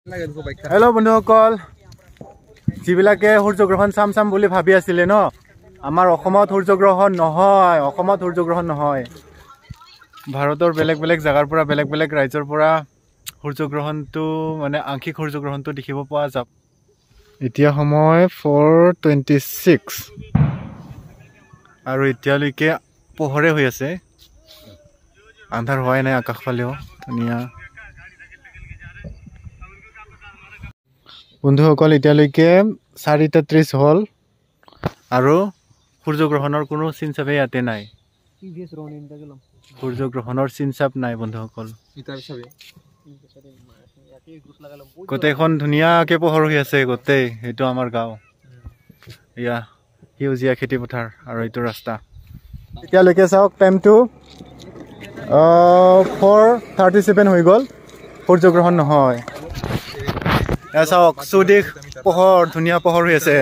Hello' বন্ধুসকল, যিবিলাকে সূৰ্যগ্ৰহণ চাম বুলি ভাবি আছিলে ন, আমাৰ অসমত সূৰ্যগ্ৰহণ নহয়। ভাৰতৰ বেলেগ বেলেগ জাগাৰ পৰা বেলেগ বেলেগ ৰাজ্যৰ পৰা সূৰ্যগ্ৰহণটো মানে আংশিক সূৰ্যগ্ৰহণটো দেখিব পোৱা যাব। এতিয়া সময় 4:26 আৰু এতিয়ালৈকে পোহৰে হৈ আছে, আন্ধাৰ হোৱাই নাই। আকাশ ফালেও ধুনীয়া। বন্ধুসকল, এতিয়ালৈকে 4:30 হ'ল আৰু সূৰ্যগ্ৰহণৰ কোনো চিন-চাপে ইয়াতে নাই। সূৰ্যগ্ৰহণৰ চিন-চাপ নাই বন্ধুসকল। গোটেইখন ধুনীয়াকে পোহৰ হৈ আছে গোটেই। এইটো আমাৰ গাঁও, এয়া সেউজীয়া খেতি পথাৰ আৰু এইটো ৰাস্তা। এতিয়ালৈকে চাওক, টাইমটো 4:37 হৈ গ'ল, সূৰ্যগ্ৰহণ নহয়। চাওক, চৌদিশ পোহৰ, ধুনীয়া পোহৰ হৈ আছে।